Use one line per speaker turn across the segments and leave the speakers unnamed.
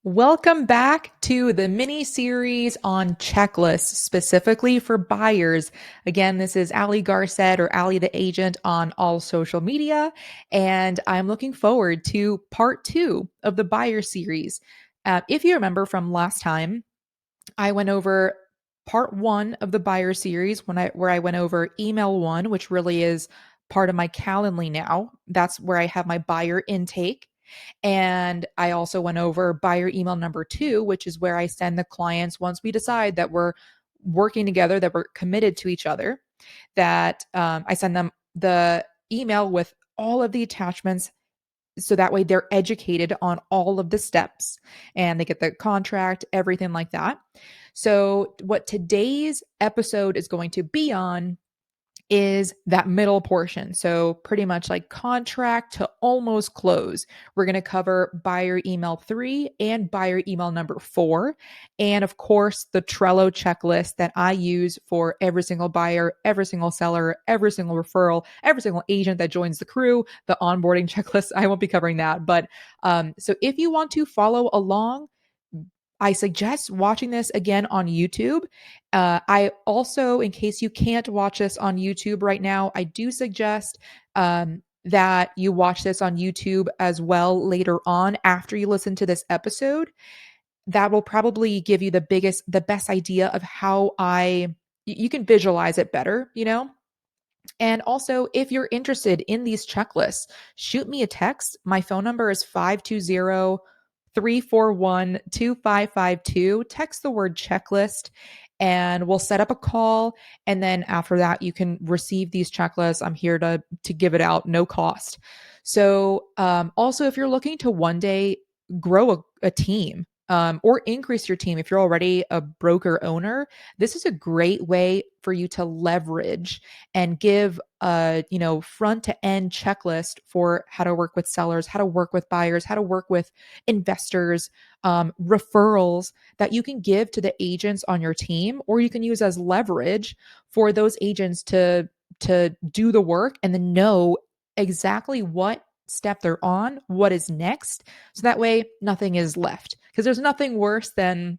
Welcome back to the mini series on checklists specifically for buyers. Again, this is Ali Garced or Ali the Agent on all social media, and I'm looking forward to part two of the buyer series. If you remember from last time, I went over part one of the buyer series where I went over email one, which really is part of my Calendly now. That's where I have my buyer intake. And I also went over buyer email number two, which is where I send the clients once we decide that we're working together, that we're committed to each other, that I send them the email with all of the attachments so that way they're educated on all of the steps and they get the contract, everything like that. So, what today's episode is going to be on is that middle portion. So, pretty much like contract to almost close. We're going to cover buyer email 3 and buyer email number 4. And of course, the Trello checklist that I use for every single buyer, every single seller, every single referral, every single agent that joins the crew, the onboarding checklist. I won't be covering that. But so if you want to follow along, I suggest watching this again on YouTube. I also, in case you can't watch this on YouTube right now, I do suggest that you watch this on YouTube as well later on after you listen to this episode. That will probably give you the best idea of how you can visualize it better, you know? And also, if you're interested in these checklists, shoot me a text. My phone number is 520-341-2552. Text the word checklist and we'll set up a call. And then after that, you can receive these checklists. I'm here to give it out, no cost. So also, if you're looking to one day grow a team, or increase your team if you're already a broker owner, this is a great way for you to leverage and give a front to end checklist for how to work with sellers, how to work with buyers, how to work with investors, referrals that you can give to the agents on your team, or you can use as leverage for those agents to do the work and then know exactly what step they're on, what is next. So that way nothing is left. Because there's nothing worse than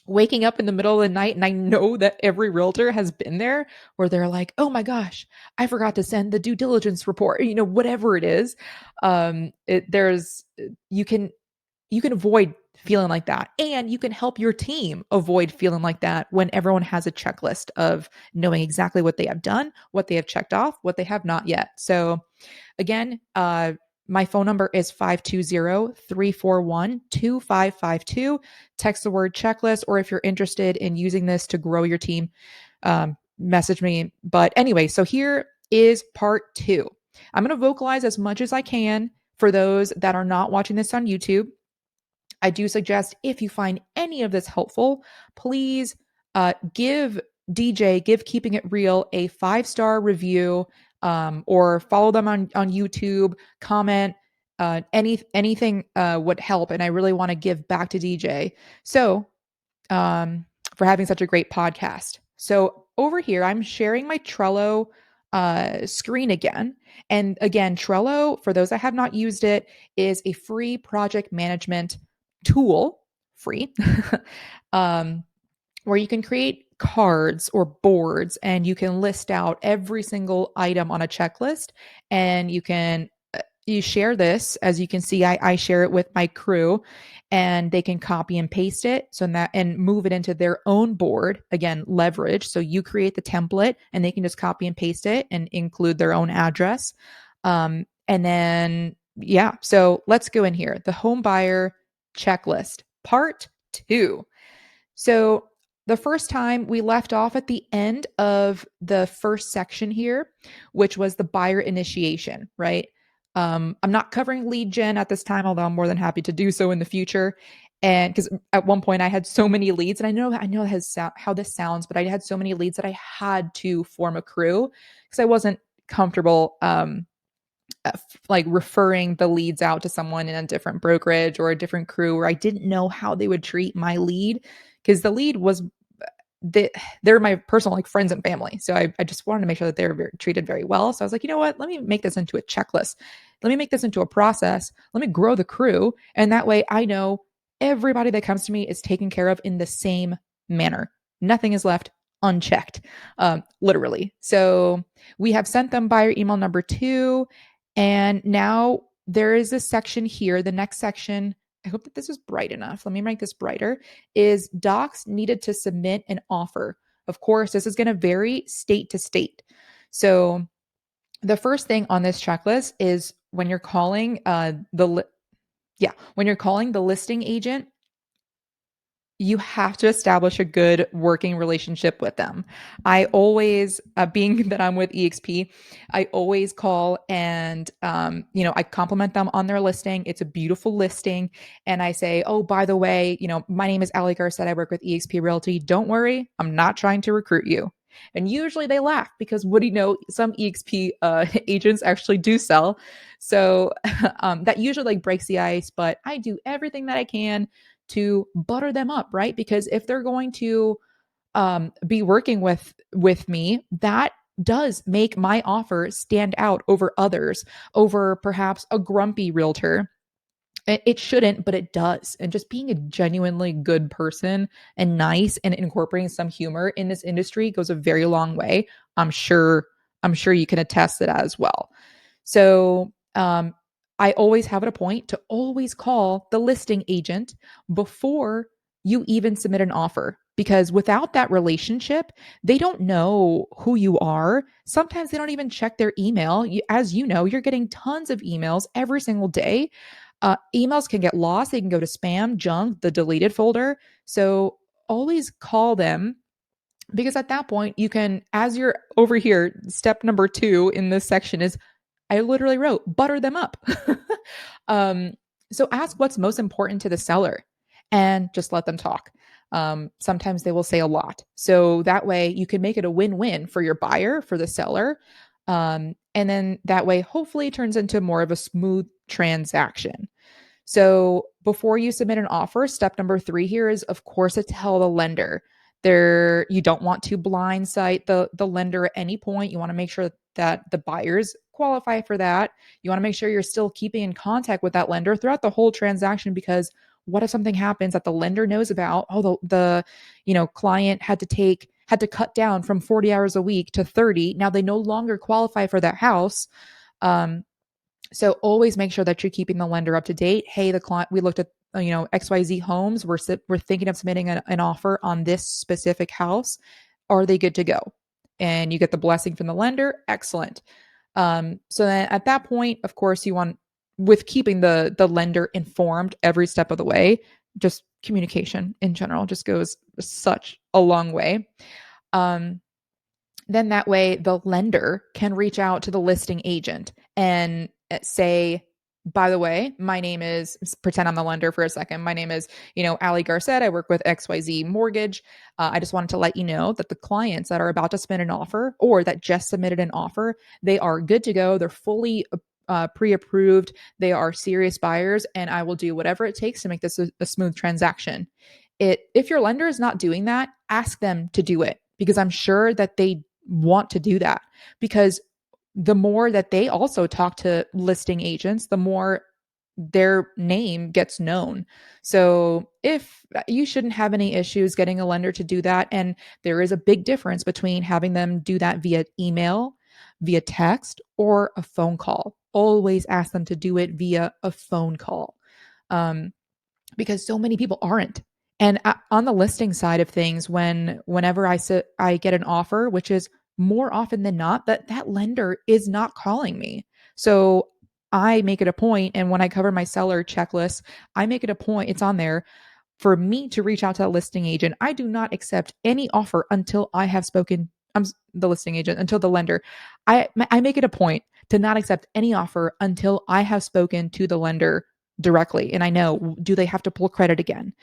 waking up in the middle of the night, and I know that every realtor has been there where they're like, oh my gosh, I forgot to send the due diligence report, whatever it is. There's you can avoid feeling like that, and you can help your team avoid feeling like that when everyone has a checklist of knowing exactly what they have done, what they have checked off, what they have not yet. So again, my phone number is 520-341-2552. Text the word checklist, or if you're interested in using this to grow your team, message me. But anyway, so here is part two. I'm going to vocalize as much as I can for those that are not watching this on YouTube. I do suggest, if you find any of this helpful, please give Keeping It Real a 5-star review, or follow them on YouTube, comment. Anything would help. And I really want to give back to DJ. So for having such a great podcast. So over here, I'm sharing my Trello screen again. And again, Trello, for those that have not used it, is a free project management tool, free, where you can create cards or boards and you can list out every single item on a checklist, and you share this. As you can see, I share it with my crew, and they can copy and paste it and move it into their own board. Again, leverage. So you create the template and they can just copy and paste it and include their own address. And then, yeah, so let's go in here. The home buyer checklist, part 2. So the first time we left off at the end of the first section here, which was the buyer initiation, right? I'm not covering lead gen at this time, although I'm more than happy to do so in the future. And because at one point I had so many leads, and I know how this sounds, but I had so many leads that I had to form a crew because I wasn't comfortable like referring the leads out to someone in a different brokerage or a different crew where I didn't know how they would treat my lead, because the lead was they're my personal like friends and family. So I just wanted to make sure that they were treated very well. So I was like, you know what? Let me make this into a checklist. Let me make this into a process. Let me grow the crew. And that way I know everybody that comes to me is taken care of in the same manner. Nothing is left unchecked, literally. So we have sent them buyer email number 2. And now there is a section here. The next section, I hope that this is bright enough. Let me make this brighter, is docs needed to submit an offer. Of course, this is going to vary state to state. So the first thing on this checklist is when you're calling when you're calling the listing agent, you have to establish a good working relationship with them. I always, being that I'm with EXP, I always call and, I compliment them on their listing. It's a beautiful listing. And I say, oh, by the way, my name is Ali Garced. I work with EXP Realty. Don't worry, I'm not trying to recruit you. And usually they laugh because what do you know? Some EXP agents actually do sell. So that usually like breaks the ice, but I do everything that I can to butter them up, right? Because if they're going to be working with me, that does make my offer stand out over others, over perhaps a grumpy realtor. It shouldn't, but it does. And just being a genuinely good person and nice and incorporating some humor in this industry goes a very long way. I'm sure you can attest to that as well. So I always have it a point to always call the listing agent before you even submit an offer. Because without that relationship, they don't know who you are. Sometimes they don't even check their email. As you know, you're getting tons of emails every single day. Emails can get lost. They can go to spam, junk, the deleted folder. So always call them because at that point, you can, as you're over here, step number 2 in this section is I literally wrote butter them up. um, so ask what's most important to the seller and just let them talk. Sometimes they will say a lot. So that way you can make it a win-win for your buyer, for the seller. And then that way, hopefully, it turns into more of a smooth transaction. So before you submit an offer, step number 3 here is, of course, to tell the lender. You don't want to blindside the lender at any point. You want to make sure that the buyers qualify for that. You want to make sure you're still keeping in contact with that lender throughout the whole transaction, because what if something happens that the lender knows about? Oh, the client had to cut down from 40 hours a week to 30. Now they no longer qualify for that house. So always make sure that you're keeping the lender up to date. Hey, the client, we looked at XYZ homes. We're thinking of submitting an offer on this specific house. Are they good to go? And you get the blessing from the lender. Excellent. So then at that point, of course, you want, with keeping the lender informed every step of the way, just communication in general just goes such a long way. Then that way the lender can reach out to the listing agent and say, by the way, my name is, pretend I'm the lender for a second. My name is, Ali Garced. I work with XYZ Mortgage. I just wanted to let you know that the clients that are about to submit an offer or that just submitted an offer, they are good to go. They're fully pre-approved. They are serious buyers, and I will do whatever it takes to make this a smooth transaction. If your lender is not doing that, ask them to do it, because I'm sure that they want to do that, because the more that they also talk to listing agents, the more their name gets known. So if you shouldn't have any issues getting a lender to do that, and there is a big difference between having them do that via email, via text, or a phone call. Always ask them to do it via a phone call. Because so many people aren't. And on the listing side of things, whenever I get an offer, which is more often than not, that lender is not calling me. So I make it a point, and when I cover my seller checklist, I make it a point, it's on there, for me to reach out to that listing agent. I do not accept any offer until I have spoken. I'm the listing agent, until the lender. I make it a point to not accept any offer until I have spoken to the lender directly. And I know, do they have to pull credit again?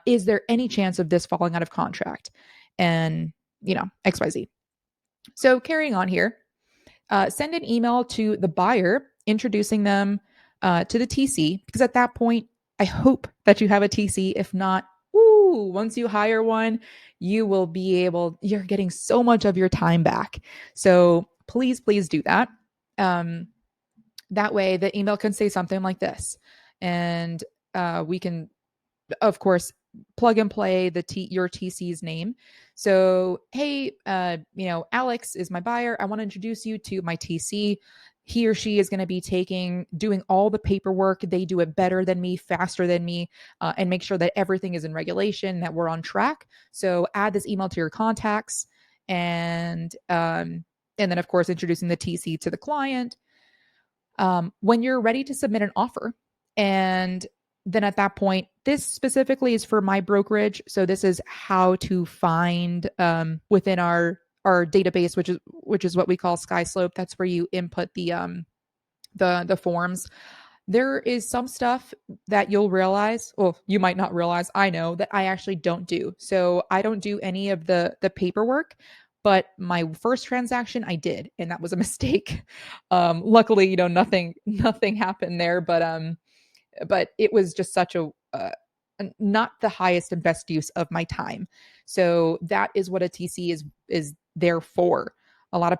Is there any chance of this falling out of contract? And, XYZ. So carrying on here, send an email to the buyer introducing them to the TC, because at that point, I hope that you have a TC. If not, once you hire one, you're getting so much of your time back. So please do that. That way the email can say something like this, and we can of course, plug and play your TC's name. So, hey, Alex is my buyer. I want to introduce you to my TC. He or she is going to be doing all the paperwork. They do it better than me, faster than me, and make sure that everything is in regulation, that we're on track. So, add this email to your contacts, and then of course introducing the TC to the client. When you're ready to submit an offer. And then at that point, this specifically is for my brokerage. So this is how to find within our database, which is what we call SkySlope. That's where you input the forms. There is some stuff that you'll realize, well, you might not realize, I know that I actually don't do. So I don't do any of the paperwork, but my first transaction I did, and that was a mistake. Luckily, nothing happened there, but it was just such not the highest and best use of my time. So that is what a TC is there for. A lot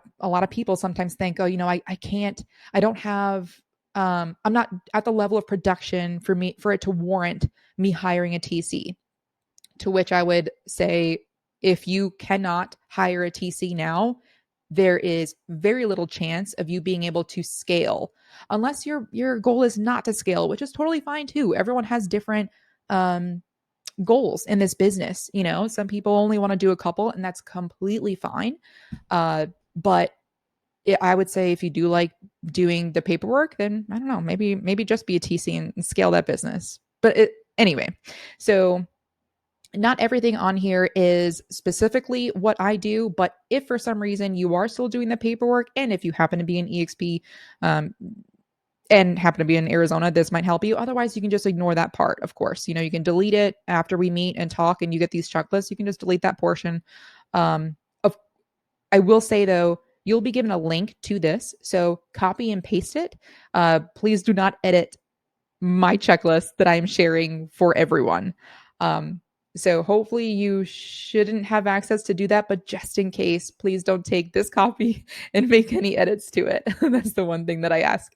of people sometimes think, oh, I can't, I don't have, I'm not at the level of production for it to warrant me hiring a TC. To which I would say, if you cannot hire a TC now, there is very little chance of you being able to scale, unless your goal is not to scale, which is totally fine too. Everyone has different goals in this business. Some people only want to do a couple, and that's completely fine. But I would say, if you do like doing the paperwork, then I don't know, maybe just be a TC and scale that business. But anyway, so not everything on here is specifically what I do, but if for some reason you are still doing the paperwork, and if you happen to be an EXP and happen to be in Arizona, this might help you. Otherwise, you can just ignore that part, of course. You can delete it after we meet and talk and you get these checklists. You can just delete that portion. Of I will say, though, you'll be given a link to this, so copy and paste it. Please do not edit my checklist that I'm sharing for everyone. So hopefully you shouldn't have access to do that, but just in case, please don't take this copy and make any edits to it. That's the one thing that I ask.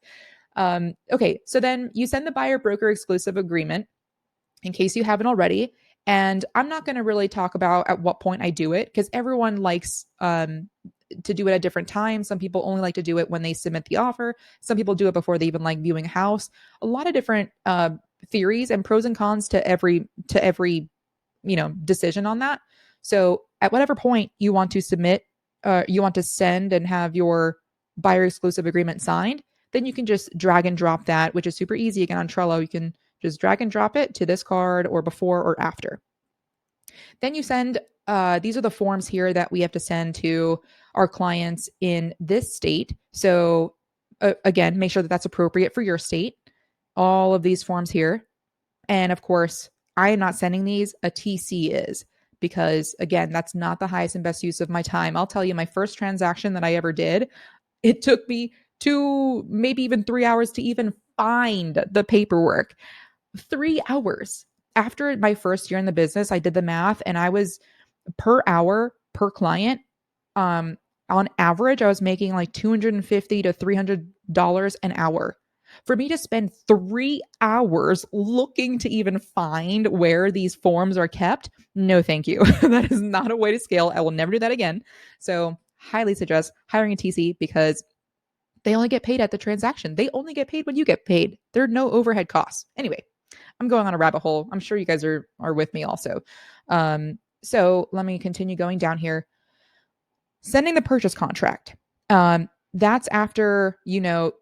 Okay, so then you send the buyer broker exclusive agreement in case you haven't already. And I'm not going to really talk about at what point I do it, because everyone likes to do it at different times. Some people only like to do it when they submit the offer. Some people do it before they even like viewing a house. A lot of different theories and pros and cons to every decision on that. So at whatever point you want to submit, you want to send and have your buyer exclusive agreement signed, then you can just drag and drop that, which is super easy. Again, on Trello, you can just drag and drop it to this card or before or after. Then you send, these are the forms here that we have to send to our clients in this state. So again, make sure that that's appropriate for your state. All of these forms here. And of course, I am not sending these, a TC is, because again, that's not the highest and best use of my time. I'll tell you, my first transaction that I ever did, it took me 2, maybe even 3 hours to even find the paperwork. 3 hours. After my first year in the business, I did the math, and I was per hour per client. On average, I was making like $250 to $300 an hour. For me to spend 3 hours looking to even find where these forms are kept, no, thank you. That is not a way to scale. I will never do that again. So, highly suggest hiring a TC, because they only get paid at the transaction. They only get paid when you get paid. There are no overhead costs. Anyway, I'm going on a rabbit hole. I'm sure you guys are with me also. So let me continue going down here. Sending the purchase contract. That's after,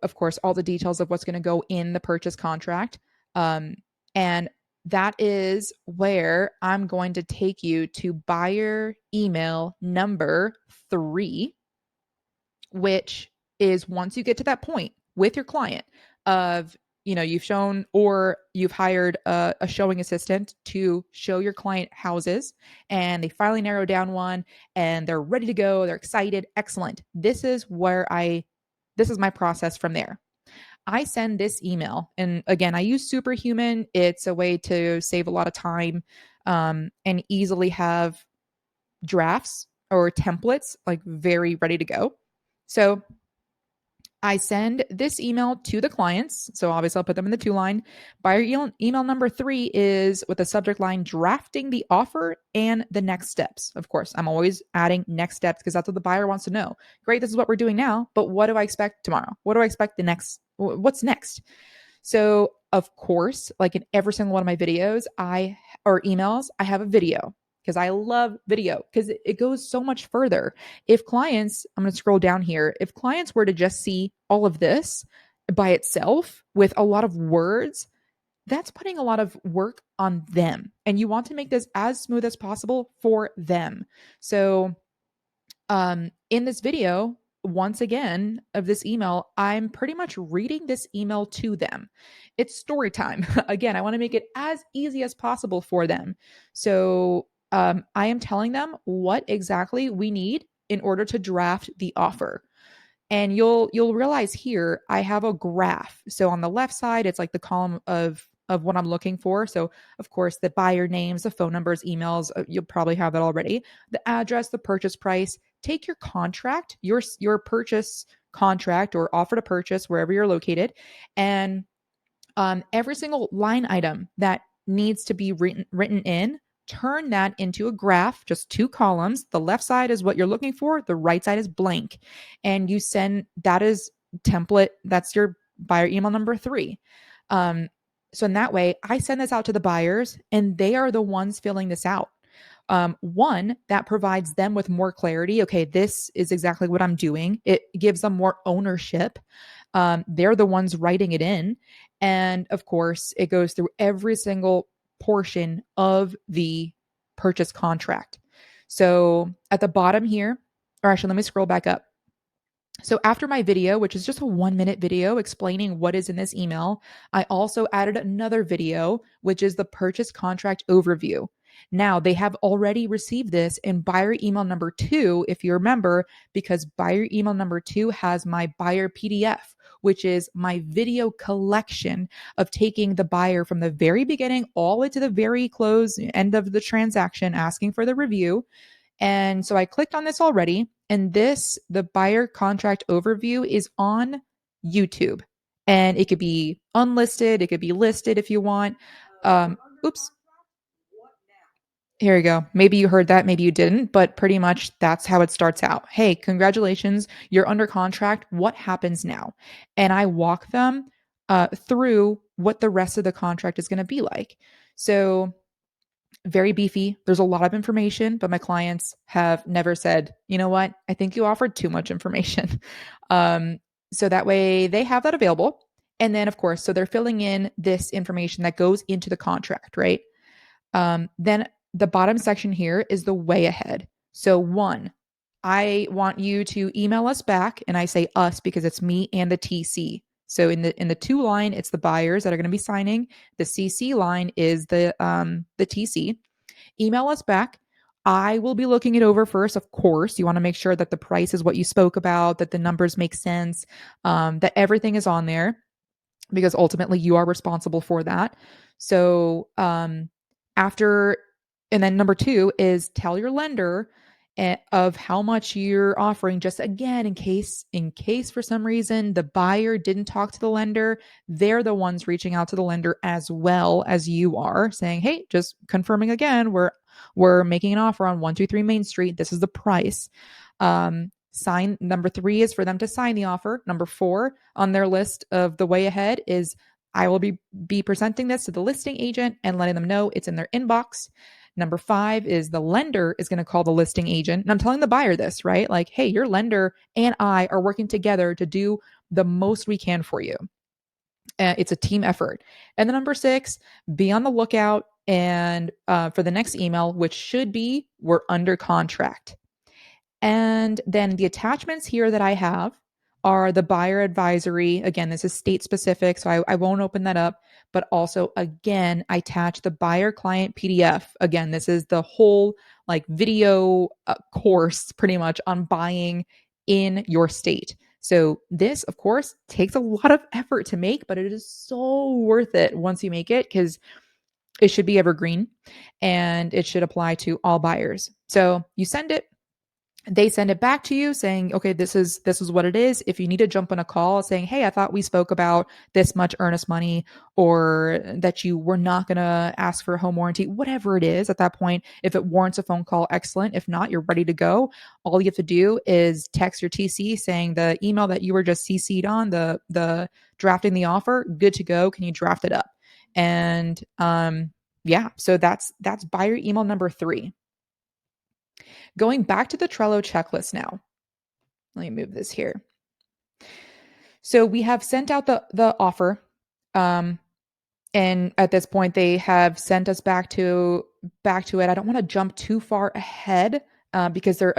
of course, all the details of what's going to go in the purchase contract. And that is where I'm going to take you to buyer email number 3, which is, once you get to that point with your client of, you've shown or you've hired a showing assistant to show your client houses, and they finally narrow down one and they're ready to go. They're excited. Excellent. This is my process from there. I send this email. And again, I use Superhuman. It's a way to save a lot of time and easily have drafts or templates like very ready to go. So I send this email to the clients. So obviously I'll put them in the to line. Buyer email number 3 is with the subject line drafting the offer and the next steps. Of course, I'm always adding next steps because that's what the buyer wants to know. Great, this is what we're doing now, but what do I expect tomorrow? What do I expect the next? What's next? So, of course, like in every single one of my videos, or emails, I have a video because I love video because it goes so much further. If clients, I'm going to scroll down here, if clients were to just see all of this by itself with a lot of words, that's putting a lot of work on them. And you want to make this as smooth as possible for them. So, in this video, once again, of this email, I'm pretty much reading this email to them. It's story time. Again, I want to make it as easy as possible for them. So I am telling them what exactly we need in order to draft the offer. And you'll realize here I have a graph. So on the left side, it's like the column of what I'm looking for. So of course, the buyer names, the phone numbers, emails, you'll probably have that already. The address, the purchase price. Take your contract, your purchase contract or offer to purchase wherever you're located, and every single line item that needs to be written in, turn that into a graph, just 2 columns. The left side is what you're looking for, the right side is blank. And you send that is template, that's your buyer email number 3. So in that way, I send this out to the buyers and they are the ones filling this out. One, that provides them with more clarity. Okay, this is exactly what I'm doing. It gives them more ownership. They're the ones writing it in. And of course, it goes through every single portion of the purchase contract. So at the bottom here, or actually, let me scroll back up. So after my video, which is just a 1-minute video explaining what is in this email, I also added another video, which is the purchase contract overview. Now they have already received this in buyer email number 2, if you remember, because buyer email number 2 has my buyer PDF, which is my video collection of taking the buyer from the very beginning all the way to the very close end of the transaction, asking for the review. And so I clicked on this already. And the buyer contract overview is on YouTube. And it could be unlisted, it could be listed if you want. Oops. Here you go. Maybe you heard that, maybe you didn't, but pretty much that's how it starts out. Hey, congratulations, you're under contract. What happens now? And I walk them through what the rest of the contract is going to be like. So very beefy. There's a lot of information, but my clients have never said, you know what, I think you offered too much information. So that way they have that available. And then, of course, so they're filling in this information that goes into the contract, right? Then the bottom section here is the way ahead. So, 1, I want you to email us back, and I say us because it's me and the TC. So in the to line, it's the buyers that are going to be signing. The CC line is the TC. Email us back. I will be looking it over first. Of course, you want to make sure that the price is what you spoke about, that the numbers make sense, that everything is on there, because ultimately you are responsible for that. So after, and then number 2 is tell your lender of how much you're offering, just again in case for some reason the buyer didn't talk to the lender, they're the ones reaching out to the lender as well as you are, saying, hey, just confirming again, we're making an offer on 123 Main Street, this is the price. Sign number 3 is for them to sign the offer. Number 4 on their list of the way ahead is I will be presenting this to the listing agent and letting them know it's in their inbox. Number 5 is the lender is going to call the listing agent. And I'm telling the buyer this, right? Like, hey, your lender and I are working together to do the most we can for you. It's a team effort. And then number 6, be on the lookout and for the next email, which should be we're under contract. And then the attachments here that I have are the buyer advisory. Again, this is state specific, so I won't open that up. But also, again, I attach the buyer client PDF. Again, this is the whole like video course pretty much on buying in your state. So this, of course, takes a lot of effort to make, but it is so worth it once you make it because it should be evergreen and it should apply to all buyers. So you send it. They send it back to you saying, okay, this is what it is. If you need to jump on a call saying, hey, I thought we spoke about this much earnest money, or that you were not going to ask for a home warranty, whatever it is at that point, if it warrants a phone call, excellent. If not, you're ready to go. All you have to do is text your TC saying the email that you were just CC'd on, the drafting the offer, good to go. Can you draft it up? And yeah, so that's buyer email number 3. Going back to the Trello checklist now. Let me move this here. So we have sent out the offer. Um, and at this point they have sent us back to it. I don't want to jump too far ahead, because there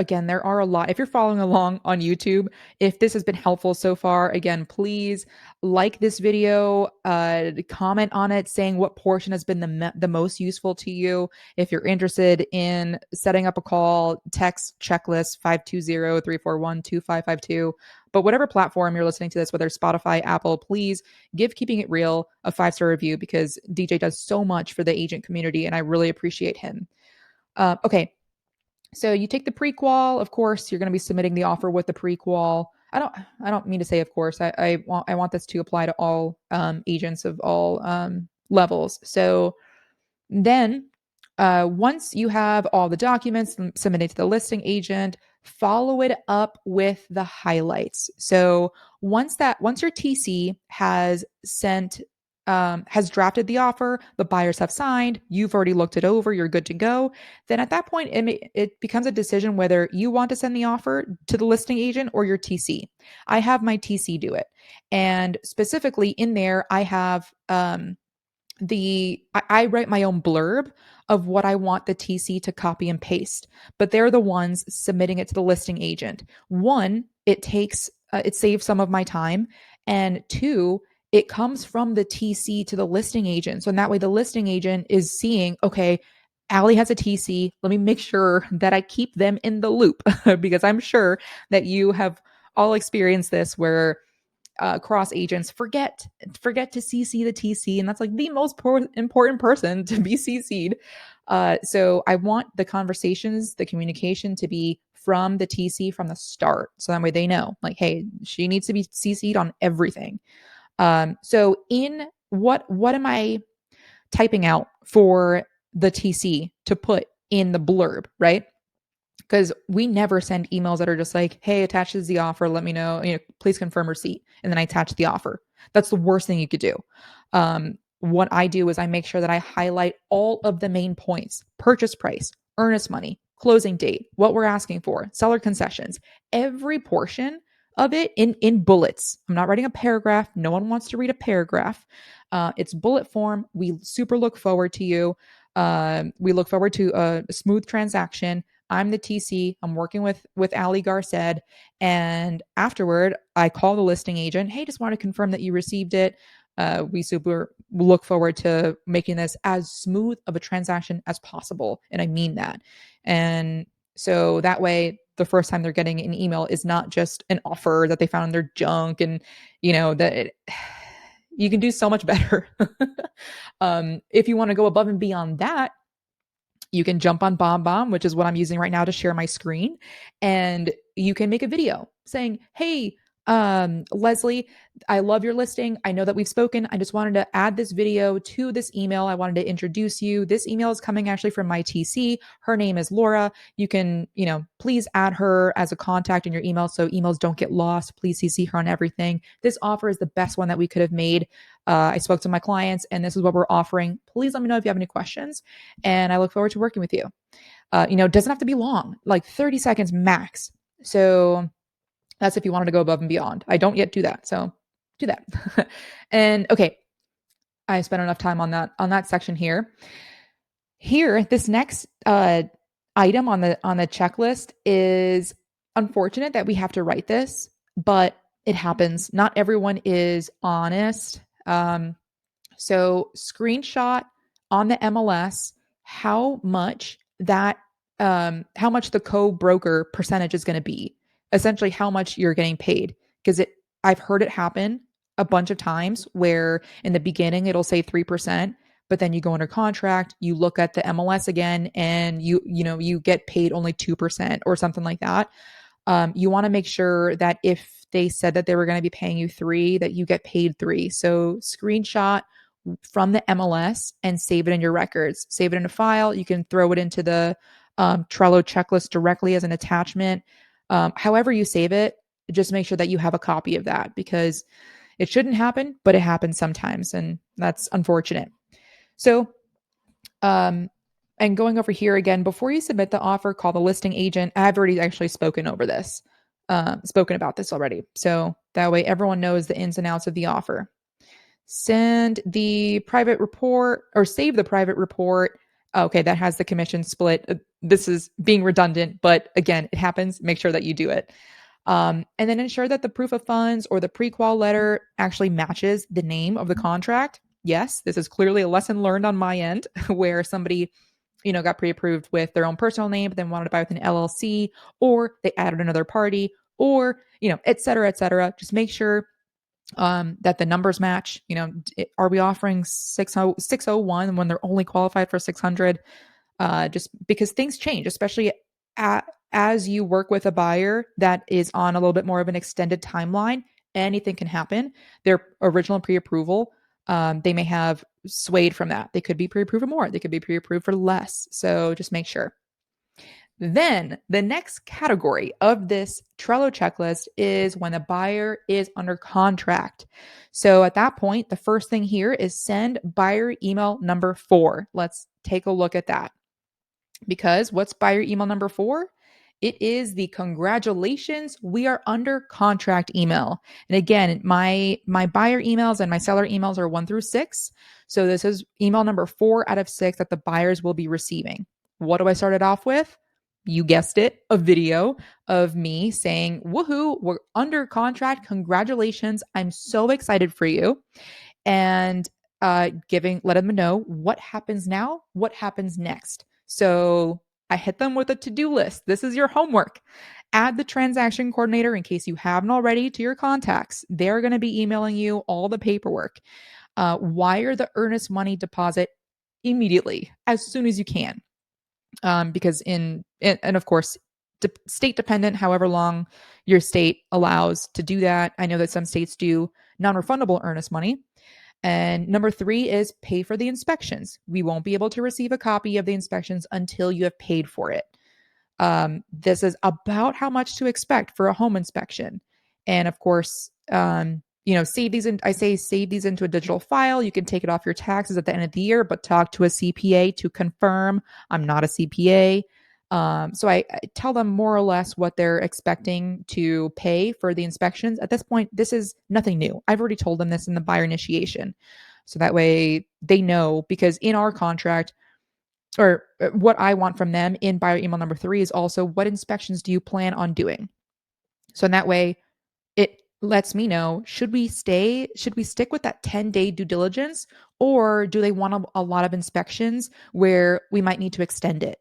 are a lot. If you're following along on YouTube, if this has been helpful so far, again, please like this video, comment on it saying what portion has been the most useful to you. If you're interested in setting up a call, text checklist 520-341-2552. But whatever platform you're listening to this, whether Spotify, Apple, please give Keeping It Real a 5-star review, because DJ does so much for the agent community and I really appreciate him. Okay. So you take the prequal. Of course, you're going to be submitting the offer with the prequal. I don't mean to say of course. I want this to apply to all agents of all levels. So then, once you have all the documents submitted to the listing agent, follow it up with the highlights. So once your TC has drafted the offer, the buyers have signed, you've already looked it over, you're good to go. Then at that point, it becomes a decision whether you want to send the offer to the listing agent or your TC. I have my TC do it, and specifically in there, I have I write my own blurb of what I want the TC to copy and paste, but they're the ones submitting it to the listing agent. One, it saves some of my time, and two, it comes from the TC to the listing agent. So in that way, the listing agent is seeing, okay, Ali has a TC. Let me make sure that I keep them in the loop because I'm sure that you have all experienced this where cross agents forget to CC the TC, and that's like the most important person to be CC'd. So I want the conversations, the communication to be from the TC from the start, so that way they know, like, hey, she needs to be CC'd on everything. So in what am I typing out for the TC to put in the blurb, right? Because we never send emails that are just like, hey, attaches the offer, let me know, please confirm receipt, and then I attach the offer. That's the worst thing you could do. What I do is I make sure that I highlight all of the main points: purchase price, earnest money, closing date, what we're asking for, seller concessions, every portion of it in bullets. I'm not writing a paragraph. No one wants to read a paragraph. It's bullet form. We super look forward to you. We look forward to a smooth transaction. I'm the TC. I'm working with Ali Garced, and afterward, I call the listing agent. Hey, just want to confirm that you received it. We super look forward to making this as smooth of a transaction as possible, and I mean that. And so that way, the first time they're getting an email is not just an offer that they found in their junk, and you can do so much better. If you want to go above and beyond that, you can jump on BombBomb, which is what I'm using right now to share my screen, and you can make a video saying, hey, Leslie, I love your listing. I know that we've spoken. I just wanted to add this video to this email. I wanted to introduce you. This email is coming actually from my TC. Her name is Laura. You can, please add her as a contact in your email so emails don't get lost. Please CC her on everything. This offer is the best one that we could have made. I spoke to my clients and this is what we're offering. Please let me know if you have any questions. And I look forward to working with you. It doesn't have to be long, like 30 seconds max. So that's if you wanted to go above and beyond. I don't yet do that. So do that. And okay, I spent enough time on that section here. Here, this next item on the checklist is unfortunate that we have to write this, but it happens. Not everyone is honest. So screenshot on the MLS how much the co-broker percentage is going to be. Essentially how much you're getting paid. Because I've heard it happen a bunch of times where in the beginning it'll say 3%, but then you go under contract, you look at the MLS again, and you get paid only 2% or something like that. You want to make sure that if they said that they were going to be paying you 3, that you get paid 3. So screenshot from the MLS and save it in your records. Save it in a file. You can throw it into the Trello checklist directly as an attachment. However you save it, just make sure that you have a copy of that, because it shouldn't happen, but it happens sometimes, and that's unfortunate. So, and going over here again, before you submit the offer, call the listing agent. I've already actually spoken about this already. So that way everyone knows the ins and outs of the offer. Send the private report, or save the private report. Okay, that has the commission split. This is being redundant, but again, it happens. Make sure that you do it. And then ensure that the proof of funds or the pre-qual letter actually matches the name of the contract. Yes, this is clearly a lesson learned on my end where somebody, got pre-approved with their own personal name, but then wanted to buy with an LLC, or they added another party, or, et cetera, et cetera. Just make sure that the numbers match. Are we offering 601 when they're only qualified for 600? Just because things change, especially as you work with a buyer that is on a little bit more of an extended timeline. Anything can happen. Their original pre-approval, they may have swayed from that. They could be pre-approved for more. They could be pre-approved for less. So just make sure. Then the next category of this Trello checklist is when the buyer is under contract. So at that point, the first thing here is send buyer email number 4. Let's take a look at that. Because what's buyer email number 4? It is the congratulations, we are under contract email. And again, my buyer emails and my seller emails are 1 through 6. So this is email number 4 out of 6 that the buyers will be receiving. What do I start it off with? You guessed it, a video of me saying, woohoo, we're under contract. Congratulations. I'm so excited for you. And letting them know what happens now, what happens next. So I hit them with a to-do list. This is your homework. Add the transaction coordinator in case you haven't already to your contacts. They're going to be emailing you all the paperwork. Wire the earnest money deposit immediately, as soon as you can. Because and of course, state dependent, however long your state allows to do that. I know that some states do non-refundable earnest money. And number 3 is pay for the inspections. We won't be able to receive a copy of the inspections until you have paid for it. This is about how much to expect for a home inspection. And of course, save these into a digital file. You can take it off your taxes at the end of the year, but talk to a CPA to confirm. I'm not a CPA. So I tell them more or less what they're expecting to pay for the inspections. At this point, this is nothing new. I've already told them this in the buyer initiation. So that way they know, because in our contract, or what I want from them in buyer email number 3 is also, what inspections do you plan on doing? So in that way, it lets me know, should we stick with that 10-day due diligence, or do they want a lot of inspections where we might need to extend it?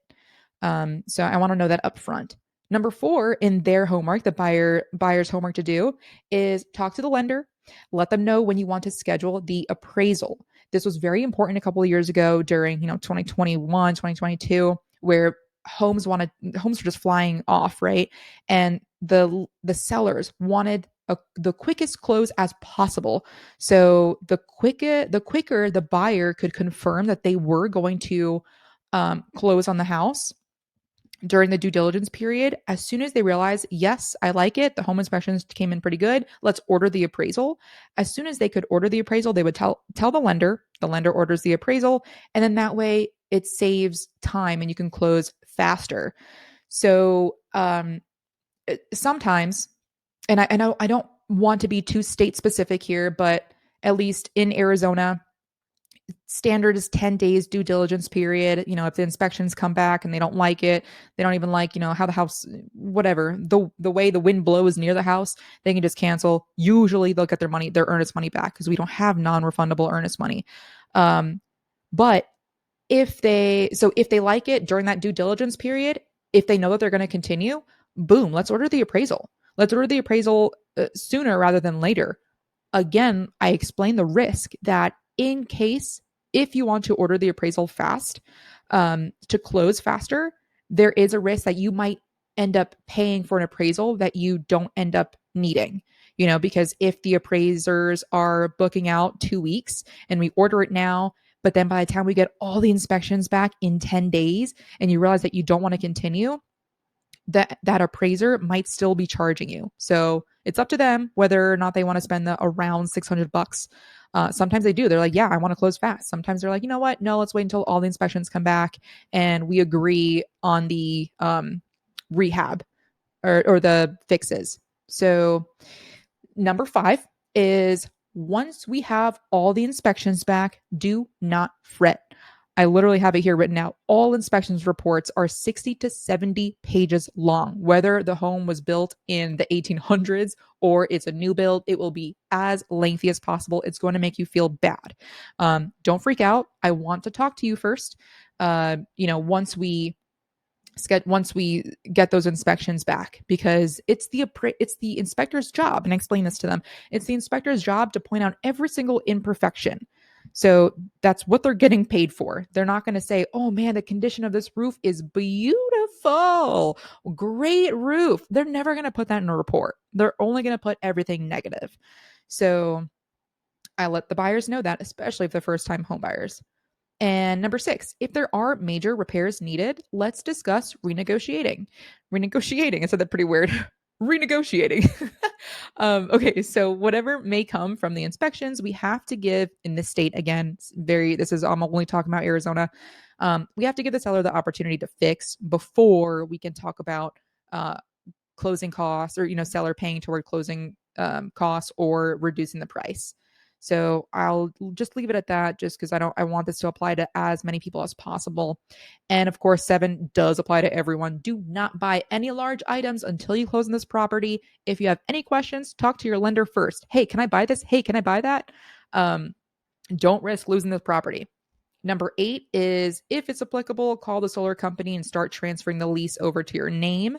So I want to know that up front. Number 4 in their homework, the buyer's homework to do, is talk to the lender. Let them know when you want to schedule the appraisal. This was very important a couple of years ago during 2021, 2022, where homes were just flying off, right? And the sellers wanted the quickest close as possible. So the quicker the buyer could confirm that they were going to close on the house during the due diligence period, as soon as they realize, yes, I like it, the home inspections came in pretty good, let's order the appraisal. As soon as they could order the appraisal, they would tell the lender orders the appraisal, and then that way it saves time and you can close faster. So sometimes, and I know I don't want to be too state specific here, but at least in Arizona, standard is 10 days due diligence period. If the inspections come back and they don't like it, they don't even like, how the house, whatever, the way the wind blows near the house, they can just cancel. Usually they'll get their earnest money back, because we don't have non-refundable earnest money. But if they like it during that due diligence period, if they know that they're going to continue, boom, let's order the appraisal. Let's order the appraisal sooner rather than later. Again, I explain the risk that in case if you want to order the appraisal fast, to close faster, there is a risk that you might end up paying for an appraisal that you don't end up needing. Because if the appraisers are booking out 2 weeks and we order it now, but then by the time we get all the inspections back in 10 days and you realize that you don't want to continue, that appraiser might still be charging you. So it's up to them whether or not they want to spend the around $600. Sometimes they do. They're like, yeah, I want to close fast. Sometimes they're like, you know what? No, let's wait until all the inspections come back and we agree on the rehab or the fixes. So number 5 is once we have all the inspections back, do not fret. I literally have it here written out. All inspections reports are 60 to 70 pages long. Whether the home was built in the 1800s or it's a new build, it will be as lengthy as possible. It's going to make you feel bad. Don't freak out. I want to talk to you first. Once we get those inspections back, because it's the inspector's job, and I explain this to them. It's the inspector's job to point out every single imperfection. So that's what they're getting paid for. They're not going to say, oh man, the condition of this roof is beautiful, great roof. They're never going to put that in a report. They're only going to put everything negative. So I let the buyers know that, especially if they're first time home buyers. And number 6, if there are major repairs needed, let's discuss renegotiating. Renegotiating, I said that pretty weird. Renegotiating. Okay, so whatever may come from the inspections, we have to give in this state, again, I'm only talking about Arizona. We have to give the seller the opportunity to fix before we can talk about closing costs, or seller paying toward closing costs or reducing the price. So I'll just leave it at that, just because I want this to apply to as many people as possible. And of course, 7 does apply to everyone. Do not buy any large items until you close on this property. If you have any questions, talk to your lender first. Hey, can I buy this? Hey, can I buy that? Don't risk losing this property. Number 8 is, if it's applicable, call the solar company and start transferring the lease over to your name.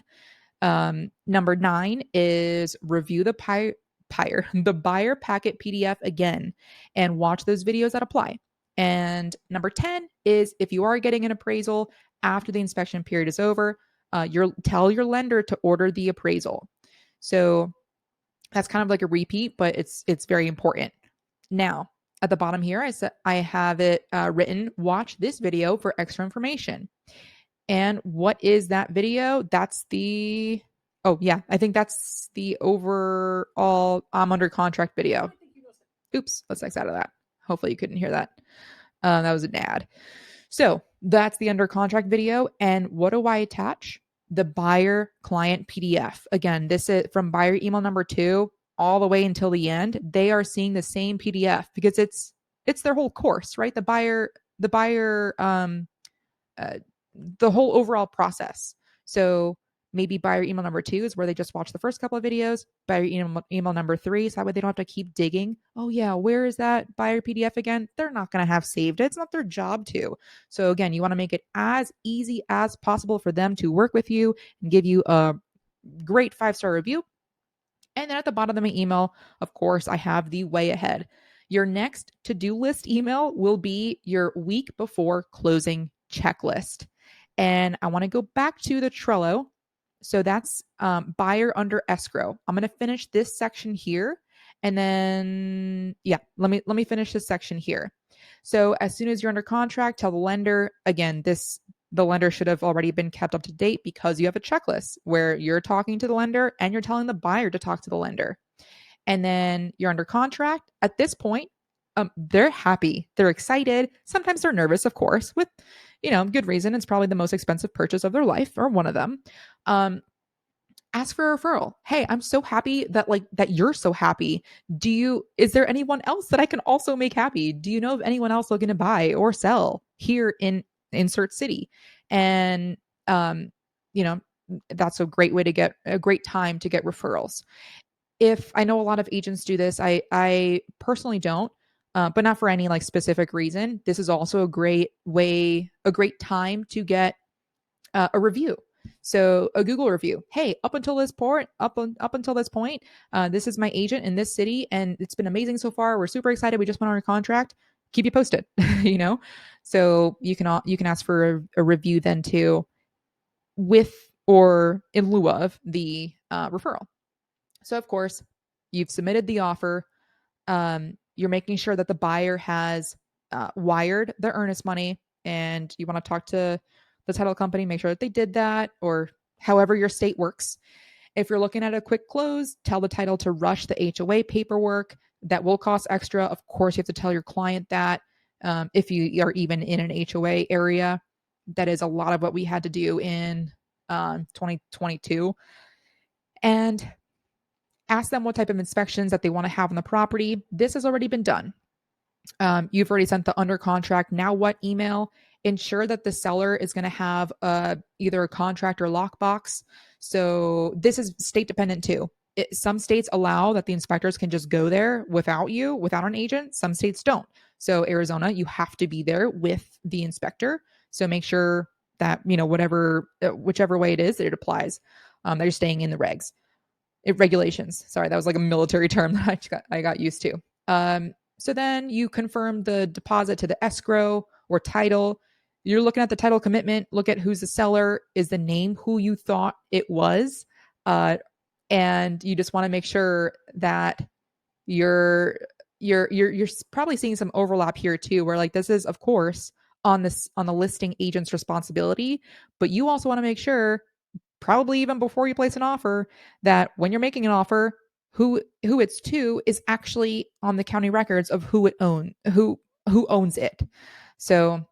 Number 9 is review the buyer packet PDF again and watch those videos that apply. And number 10 is, if you are getting an appraisal after the inspection period is over, tell your lender to order the appraisal. So that's kind of like a repeat, but it's very important. Now, at the bottom here, I have it written, watch this video for extra information. And what is that video? I think that's the overall I'm under contract video. Oops, let's X out of that. Hopefully you couldn't hear that. That was an ad. So that's the under contract video. And what do I attach? The buyer client PDF. Again, this is from buyer email number 2 all the way until the end. They are seeing the same PDF because it's their whole course, right? The buyer, the whole overall process. So maybe buyer email number 2 is where they just watch the first couple of videos. Buyer email number 3, so that way they don't have to keep digging. Oh yeah, where is that buyer PDF again? They're not going to have saved it. It's not their job to. So again, you want to make it as easy as possible for them to work with you and give you a great 5-star review. And then at the bottom of my email, of course, I have the way ahead. Your next to-do list email will be your week before closing checklist. And I want to go back to the Trello. So that's buyer under escrow. I'm going to finish this section here. And then, let me finish this section here. So as soon as you're under contract, tell the lender, again, the lender should have already been kept up to date because you have a checklist where you're talking to the lender and you're telling the buyer to talk to the lender. And then you're under contract. At this point, they're happy. They're excited. Sometimes they're nervous, of course, with, good reason. It's probably the most expensive purchase of their life, or one of them. Ask for a referral. Hey, I'm so happy that you're so happy. Is there anyone else that I can also make happy? Do you know of anyone else looking to buy or sell here in insert city? And, that's a great way to get a great time to get referrals. If I know a lot of agents do this, I personally don't. But not for any specific reason. This is also a great time to get a review. So a Google review. Hey, up until this point, this is my agent in this city, and it's been amazing so far. We're super excited. We just went on our contract. keep you posted, you know? So you can ask for a review then too, with or in lieu of the referral. So of course, you've submitted the offer. You're making sure that the buyer has wired the earnest money, and you want to talk to the title company, make sure that they did that, or however your state works. If you're looking at a quick close, tell the title to rush the HOA paperwork. That will cost extra. Of course, you have to tell your client that if you are even in an HOA area. That is a lot of what we had to do in 2022. And ask them what type of inspections that they want to have on the property. This has already been done. You've already sent the under contract. Now what email? Ensure that the seller is going to have either a contract or lockbox. So this is state dependent too. Some states allow that the inspectors can just go there without you, without an agent. Some states don't. So Arizona, you have to be there with the inspector. So make sure that, whichever way it is that it applies, that you're staying in the regulations. Sorry, that was like a military term that I got used to. So then you confirm the deposit to the escrow or title. You're looking at the title commitment. Look at who's the seller. Is the name who you thought it was? And you just want to make sure that you're probably seeing some overlap here too, where like this is of course on the listing agent's responsibility, but you also want to make sure, probably even before you place an offer, that when you're making an offer, who it's to is actually on the county records of who owns it. So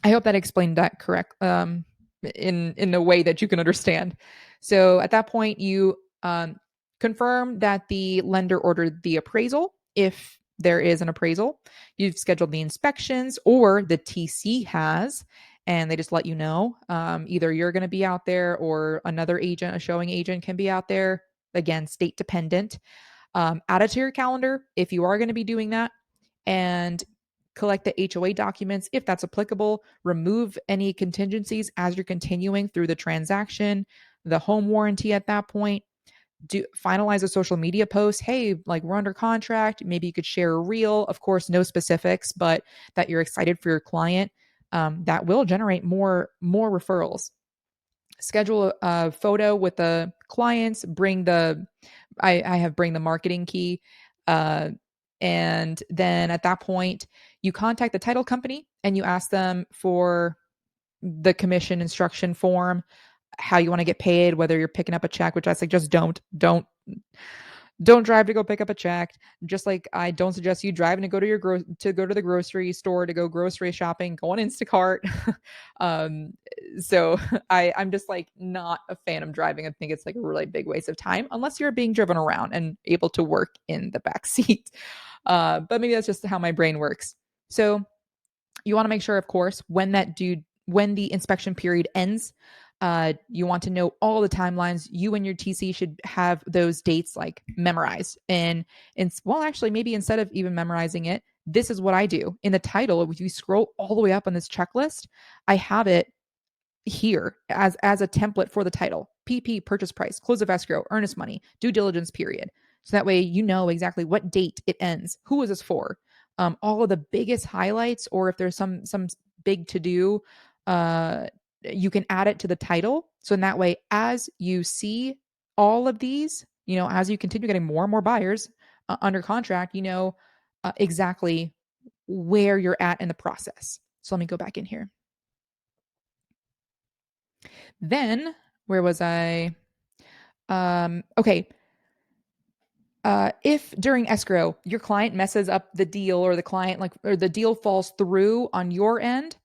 I hope that explained that correct, in a way that you can understand. So at that point, you confirm that the lender ordered the appraisal, if there is an appraisal. You've scheduled the inspections, or the TC has, and they just let you know. Either you're going to be out there, or another agent, a showing agent, can be out there. Again, state dependent. Add it to your calendar if you are going to be doing that, and collect the HOA documents if that's applicable. Remove any contingencies as you're continuing through the transaction, the home warranty at that point. Finalize a social media post. Hey, like, we're under contract. Maybe you could share a reel. Of course, no specifics, but that you're excited for your client. That will generate more referrals. Schedule a photo with the clients. I have bring the marketing key. And then at that point, you contact the title company and you ask them for the commission instruction form, how you want to get paid, whether you're picking up a check, which I suggest don't drive to go pick up a check. Just like I don't suggest you driving to go to the grocery store to go grocery shopping, go on Instacart. So I'm just like not a fan of driving. I think it's like a really big waste of time unless you're being driven around and able to work in the back seat. But maybe that's just how my brain works. So you want to make sure, of course, when the inspection period ends, you want to know all the timelines. You and your TC should have those dates like memorized. And well, actually, maybe instead of even memorizing it, this is what I do. In the title, if you scroll all the way up on this checklist, I have it here as a template for the title: PP, purchase price, close of escrow, earnest money, due diligence period. So that way you know exactly what date it ends. Who is this for? All of the biggest highlights, or if there's some big to do, you can add it to the title. So in that way, as you see all of these, as you continue getting more and more buyers under contract, exactly where you're at in the process. So let me go back in here. Then, where was I? Okay. If during escrow your client messes up the deal, or the deal falls through on your end,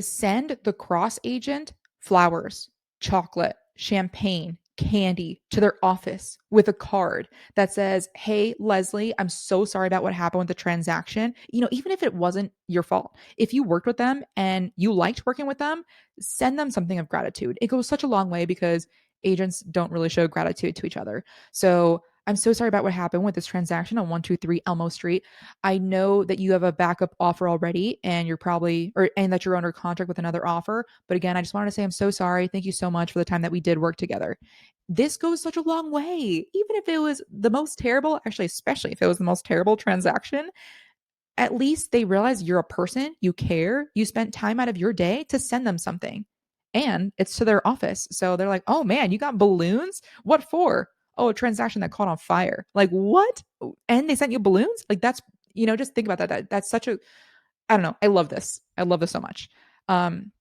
send the cross agent flowers, chocolate, champagne, candy to their office with a card that says, "Hey, Leslie, I'm so sorry about what happened with the transaction." Even if it wasn't your fault, if you worked with them and you liked working with them, send them something of gratitude. It goes such a long way, because agents don't really show gratitude to each other. So I'm so sorry about what happened with this transaction on 123 Elmo Street. I know that you have a backup offer already, and and that you're under contract with another offer. But again, I just wanted to say I'm so sorry. Thank you so much for the time that we did work together. This goes such a long way. Even if it was the most terrible, actually, especially if it was the most terrible transaction, at least they realize you're a person, you care, you spent time out of your day to send them something. And it's to their office. So they're like, oh man, you got balloons? What for? Oh, a transaction that caught on fire. Like, what? And they sent you balloons? Like, that's, just think about that. That's such a, I don't know. I love this. I love this so much. Um,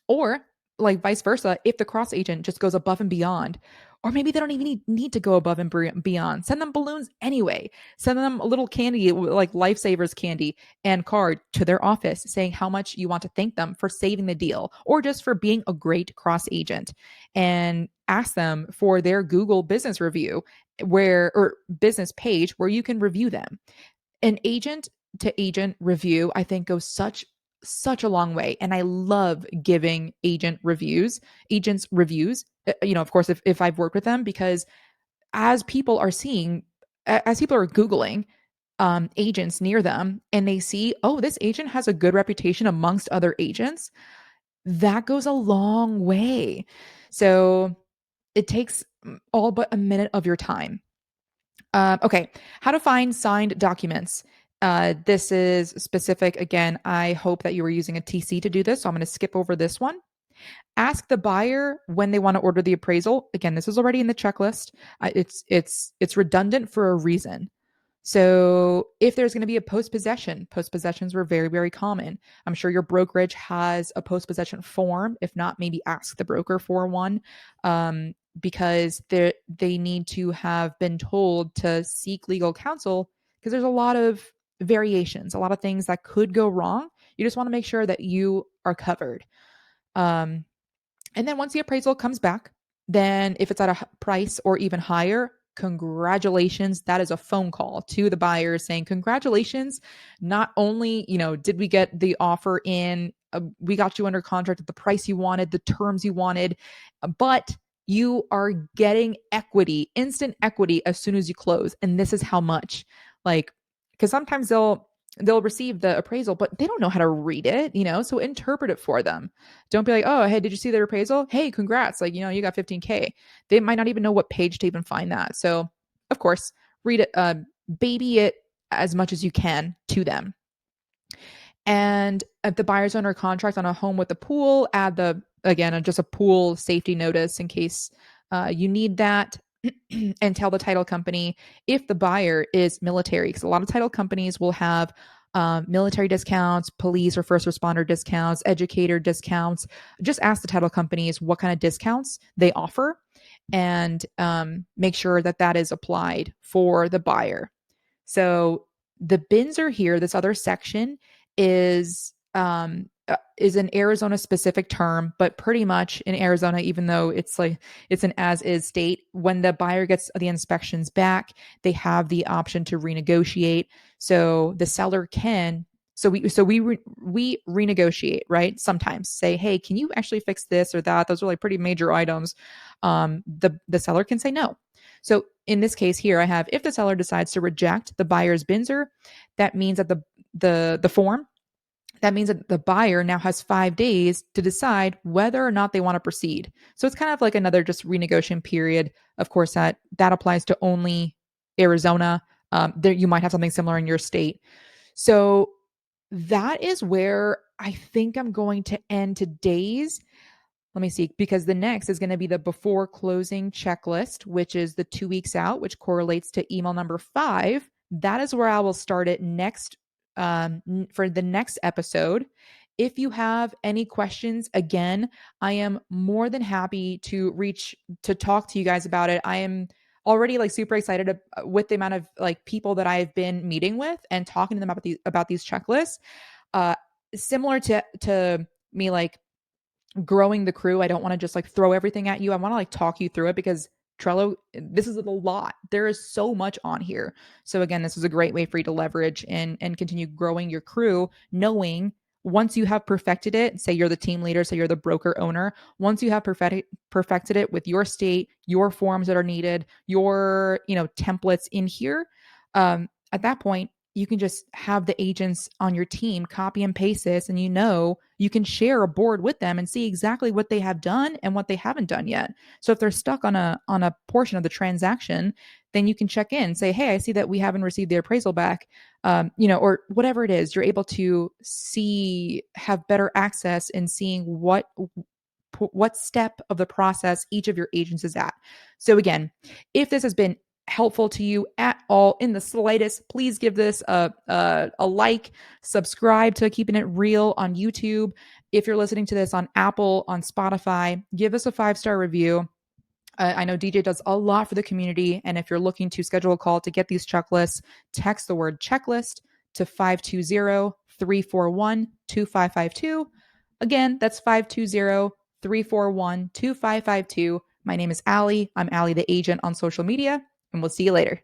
or like vice versa, if the cross agent just goes above and beyond, or maybe they don't even need to go above and beyond, send them balloons anyway. Send them a little candy, like Lifesavers candy and card to their office saying how much you want to thank them for saving the deal or just for being a great cross agent. And ask them for their Google business review or business page where you can review them. An agent to agent review, I think, goes such a long way. And I love giving agents reviews, of course, if I've worked with them, because as people are seeing, as people are Googling agents near them and they see, oh, this agent has a good reputation amongst other agents, that goes a long way. So it takes all but a minute of your time. Okay, how to find signed documents. This is specific. Again, I hope that you were using a TC to do this, so I'm going to skip over this one. Ask the buyer when they want to order the appraisal. Again, this is already in the checklist. It's redundant for a reason. So if there's going to be a post possessions were very, very common. I'm sure your brokerage has a post possession form. If not, maybe ask the broker for one, because they need to have been told to seek legal counsel because there's a lot of variations, a lot of things that could go wrong. You just want to make sure that you are covered. Um, and then once the appraisal comes back, then if it's at a price or even higher, congratulations. That is a phone call to the buyer saying, congratulations. Not only, did we get the offer in, we got you under contract at the price you wanted, the terms you wanted, but you are getting equity, instant equity as soon as you close. And this is how much. Like, because sometimes they'll receive the appraisal, but they don't know how to read it, so interpret it for them. Don't be like, oh, hey, did you see the appraisal? Hey, congrats. Like, you got 15K. They might not even know what page to even find that. So of course, read it, baby it as much as you can to them. And if the buyer's under contract on a home with a pool, add just a pool safety notice in case you need that. And tell the title company if the buyer is military, because a lot of title companies will have military discounts, police or first responder discounts, educator discounts. Just ask the title companies what kind of discounts they offer and make sure that is applied for the buyer. So the bins are here. This other section is an Arizona specific term, but pretty much in Arizona, even though it's an as is state, when the buyer gets the inspections back, they have the option to renegotiate. So the seller can, so we renegotiate, right? Sometimes say, hey, can you actually fix this or that? Those are like pretty major items. The seller can say no. So in this case here, I have, if the seller decides to reject the buyer's binzer, that means that the form, that means that the buyer now has 5 days to decide whether or not they want to proceed. So it's kind of like another just renegotiation period. Of course, that applies to only Arizona. There, you might have something similar in your state. So that is where I think I'm going to end today's. Let me see, because the next is going to be the before closing checklist, which is the 2 weeks out, which correlates to email number 5. That is where I will start it next for the next episode. If you have any questions, again, I am more than happy to talk to you guys about it. I am already like super excited with the amount of like people that I've been meeting with and talking to them about these checklists. Similar to me, like growing the crew. I don't want to just like throw everything at you. I want to like talk you through it because Trello, this is a lot. There is so much on here. So again, this is a great way for you to leverage and continue growing your crew, knowing once you have perfected it, say you're the team leader, say you're the broker owner, once you have perfected it with your state, your forms that are needed, your, templates in here, at that point, you can just have the agents on your team copy and paste this, and you can share a board with them and see exactly what they have done and what they haven't done yet. So if they're stuck on a portion of the transaction, then you can check in, say, hey, I see that we haven't received the appraisal back. or whatever it is, you're able to have better access in seeing what step of the process each of your agents is at. So again, if this has been helpful to you at all in the slightest, please give this a like, subscribe to Keeping It Real on YouTube. If you're listening to this on Apple, on Spotify, give us a 5-star review. I know DJ does a lot for the community. And if you're looking to schedule a call to get these checklists, text the word checklist to 520-341-2552. Again, that's 520-341-2552. My name is Ali. I'm Ali the agent on social media, and we'll see you later.